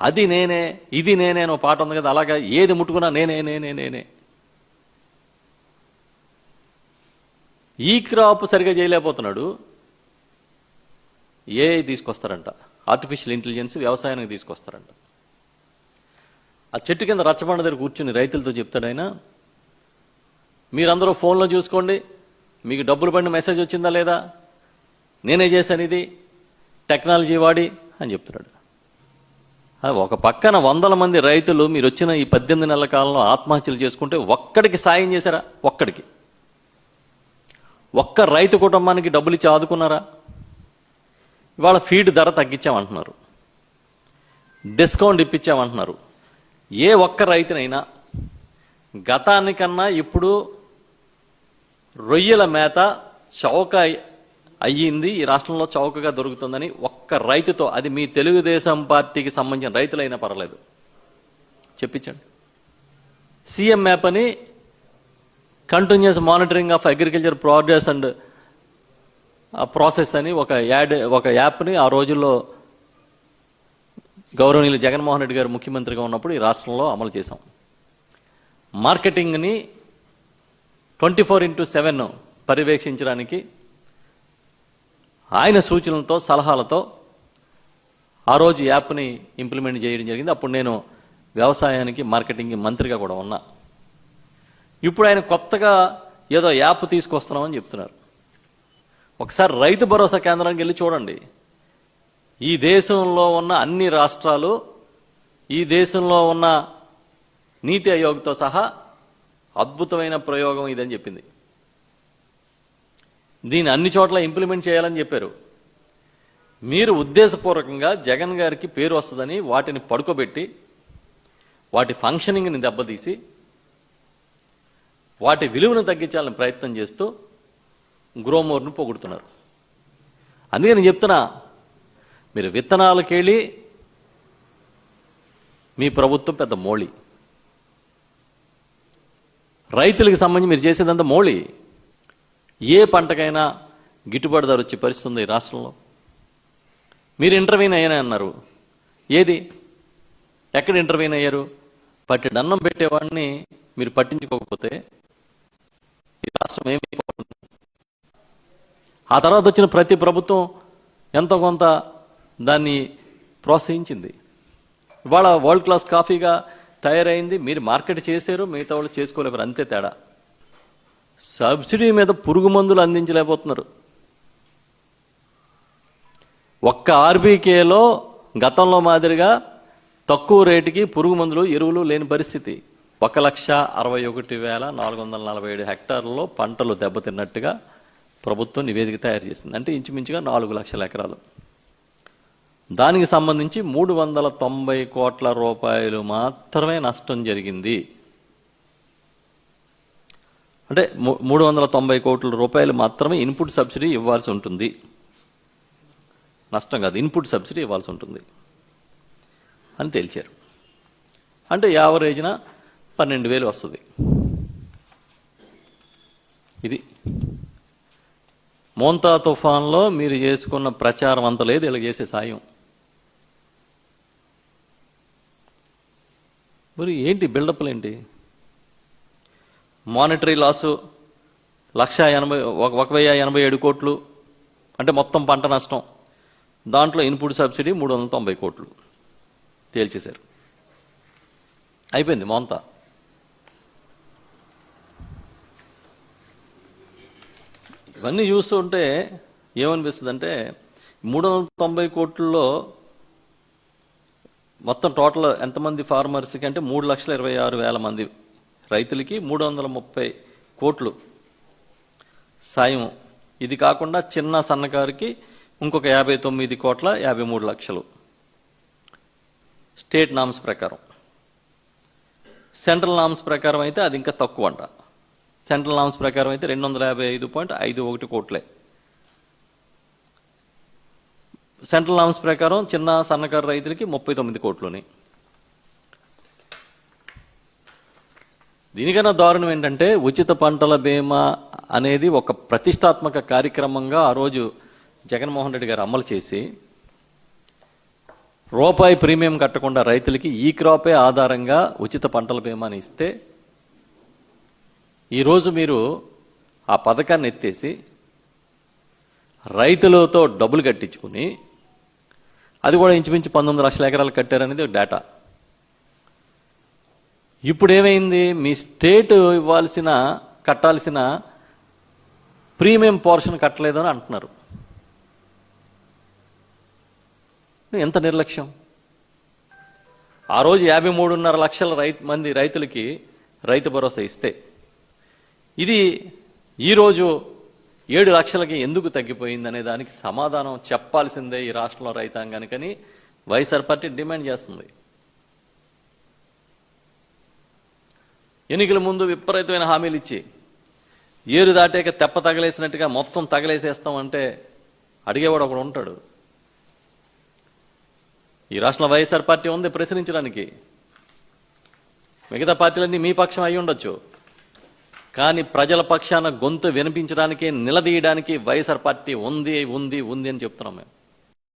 అది నేనే, ఇది నేనే అని పాట ఉంది కదా, అలాగా ఏది ముట్టుకున్నా నేనే నేనే నేనే. ఈ క్రాప్ సరిగా చేయలేకపోతున్నాడు, ఏఐ తీసుకొస్తారంట, ఆర్టిఫిషియల్ ఇంటెలిజెన్స్ వ్యవసాయానికి తీసుకొస్తారంట. ఆ చెట్టు కింద రచ్చబండ దగ్గర కూర్చుని రైతులతో చెప్తాడు ఆయన, మీరందరూ ఫోన్లో చూసుకోండి, మీకు డబ్బులు పడిన మెసేజ్ వచ్చిందా లేదా, నేనే చేశాను ఇది టెక్నాలజీ వాడి అని చెప్తున్నాడు. ఒక పక్కన 100 మంది రైతులు మీరు వచ్చిన ఈ 18 నెలల కాలంలో ఆత్మహత్యలు చేసుకుంటే ఒక్కడికి సాయం చేశారా? ఒక్కడికి, ఒక్క రైతు కుటుంబానికి డబ్బులు ఇచ్చి ఆదుకున్నారా? ఇవాళ ఫీడ్ ధర తగ్గించామంటున్నారు, డిస్కౌంట్ ఇప్పించామంటున్నారు. ఏ ఒక్క రైతునైనా గతానికన్నా ఇప్పుడు రొయ్యల మేత చౌక అయ్యింది, ఈ రాష్ట్రంలో చౌకగా దొరుకుతుందని ఒక్క రైతుతో, అది మీ తెలుగుదేశం పార్టీకి సంబంధించిన రైతులైనా పర్లేదు, చెప్పించండి. సీఎం యాప్ అని continuous monitoring of agriculture progress and process అని ఒక యాప్ని ఆ రోజుల్లో గౌరవనీయులు జగన్మోహన్ రెడ్డి గారు ముఖ్యమంత్రిగా ఉన్నప్పుడు ఈ రాష్ట్రంలో అమలు చేశాం. మార్కెటింగ్ని 24/7 పర్యవేక్షించడానికి ఆయన సూచనలతో సలహాలతో ఆ రోజు యాప్ని ఇంప్లిమెంట్ చేయడం జరిగింది. అప్పుడు నేను వ్యవసాయానికి మార్కెటింగ్ మంత్రిగా కూడా ఉన్నా. ఇప్పుడు ఆయన కొత్తగా ఏదో యాప్ తీసుకొస్తున్నామని చెప్తున్నారు. ఒకసారి రైతు భరోసా కేంద్రానికి వెళ్ళి చూడండి. ఈ దేశంలో ఉన్న అన్ని రాష్ట్రాలు, ఈ దేశంలో ఉన్న నీతి ఆయోగ్తో సహా అద్భుతమైన ప్రయోగం ఇదని చెప్పింది. దీన్ని అన్ని చోట్ల ఇంప్లిమెంట్ చేయాలని చెప్పారు. మీరు ఉద్దేశపూర్వకంగా జగన్ గారికి పేరు వస్తుందని వాటిని పడుకోబెట్టి వాటి ఫంక్షనింగ్ని దెబ్బతీసి వాటి విలువను తగ్గించాలని ప్రయత్నం చేస్తూ గ్రోమోర్ను పొగుడుతున్నారు. అందుకే నేను చెప్తున్నా, మీరు విత్తనాలకెళ్ళి మీ ప్రభుత్వం పెద్ద మోళి, రైతులకు సంబంధించి మీరు చేసేదంతా మోళి. ఏ పంటకైనా గిట్టుబాటు ధర వచ్చే పరిస్థితి ఉంది ఈ రాష్ట్రంలో. మీరు ఇంటర్వ్యూన్ అయ్యానే అన్నారు, ఏది ఎక్కడ ఇంటర్వ్యూన్ అయ్యారు? పట్టి దండం పెట్టేవాడిని మీరు పట్టించుకోకపోతే ఈ రాష్ట్రం ఏమైపోతుంది? ఆ తర్వాత వచ్చిన ప్రతి ప్రభుత్వం ఎంతో కొంత దాన్ని ప్రోత్సహించింది. ఇవాళ వరల్డ్ క్లాస్ కాఫీగా తయారైంది, మీరు మార్కెట్ చేశారు, మిగతా వాళ్ళు చేసుకోలేరు, అంతే తేడా. సబ్సిడీ మీద పురుగు మందులు అందించలేకపోతున్నారు. ఒక్క ఆర్బీకేలో గతంలో మాదిరిగా తక్కువ రేటుకి పురుగు మందులు ఎరువులు లేని పరిస్థితి. 1,61,447 హెక్టార్లలో పంటలు దెబ్బతిన్నట్టుగా ప్రభుత్వం నివేదిక తయారు చేసింది. అంటే ఇంచుమించుగా 4 లక్షల ఎకరాలు. దానికి సంబంధించి 390 కోట్ల రూపాయలు మాత్రమే నష్టం జరిగింది. అంటే 390 కోట్ల రూపాయలు మాత్రమే ఇన్పుట్ సబ్సిడీ ఇవ్వాల్సి ఉంటుంది. నష్టం కాదు, ఇన్పుట్ సబ్సిడీ ఇవ్వాల్సి ఉంటుంది అని తేల్చారు. అంటే యావరేజ్న 12,000 వస్తుంది. ఇది మోంతా తుఫాన్లో మీరు చేసుకున్న ప్రచారం అంత లేదు ఇలా చేసే సాయం. మరి ఏంటి బిల్డప్లు ఏంటి? మానిటరీ లాసు 1,087 కోట్లు, అంటే మొత్తం పంట నష్టం. దాంట్లో ఇన్పుట్ సబ్సిడీ 390 కోట్లు తేల్చేశారు. అయిపోయింది మోంతా. ఇవన్నీ చూస్తూ ఉంటే ఏమనిపిస్తుంది అంటే 390 కోట్లలో మొత్తం టోటల్ ఎంతమంది ఫార్మర్స్కి అంటే 3,26,000 మంది రైతులకి 330 కోట్లు సాయం. ఇది కాకుండా చిన్న సన్నకారుకి ఇంకొక 59,53 లక్షలు స్టేట్ నామ్స్ ప్రకారం. సెంట్రల్ నామ్స్ ప్రకారం అయితే అది ఇంకా తక్కువ అంట. సెంట్రల్ నామ్స్ ప్రకారం అయితే 255.51 కోట్లే. సెంట్రల్ నామ్స్ ప్రకారం చిన్న సన్నకారు రైతులకి 39 కోట్లుని. దీనికన్నా దారుణం ఏంటంటే ఉచిత పంటల బీమా అనేది ఒక ప్రతిష్టాత్మక కార్యక్రమంగా ఆ రోజు జగన్మోహన్ రెడ్డి గారు అమలు చేసి రూపాయి ప్రీమియం కట్టకుండా రైతులకి ఈ క్రాపే ఆధారంగా ఉచిత పంటల బీమాని ఇస్తే ఈరోజు మీరు ఆ పథకాన్ని ఎత్తేసి రైతులతో డబ్బులు కట్టించుకుని అది కూడా ఇంచుమించు 19 లక్షల ఎకరాలు కట్టారనేది డేటా. ఇప్పుడు ఏమైంది? మీ స్టేట్ కట్టాల్సిన ప్రీమియం పోర్షన్ కట్టలేదని అంటున్నారు. ఎంత నిర్లక్ష్యం! ఆ రోజు 53.5 లక్షల మంది రైతులకి రైతు భరోసా ఇస్తే ఇది ఈరోజు 7 లక్షలకి ఎందుకు తగ్గిపోయిందనే దానికి సమాధానం చెప్పాల్సిందే ఈ రాష్ట్రంలో రైతాంగానికని వైఎస్ఆర్ పార్టీ డిమాండ్ చేస్తుంది. ఎన్నికల ముందు విపరీతమైన హామీలు ఇచ్చి ఏరు దాటాక తెప్ప తగలేసినట్టుగా మొత్తం తగలేసేస్తామంటే అడిగేవాడు ఒకడు ఉంటాడు. ఈ రాష్ట్రంలో వైఎస్ఆర్ పార్టీ ఉంది ప్రశ్నించడానికి. మిగతా పార్టీలన్నీ మీ పక్షం అయి ఉండొచ్చు, కానీ ప్రజల పక్షాన గొంతు వినిపించడానికి నిలదీయడానికి వైఎస్ఆర్ పార్టీ ఉంది ఉంది ఉంది అని చెప్తున్నాం మేము.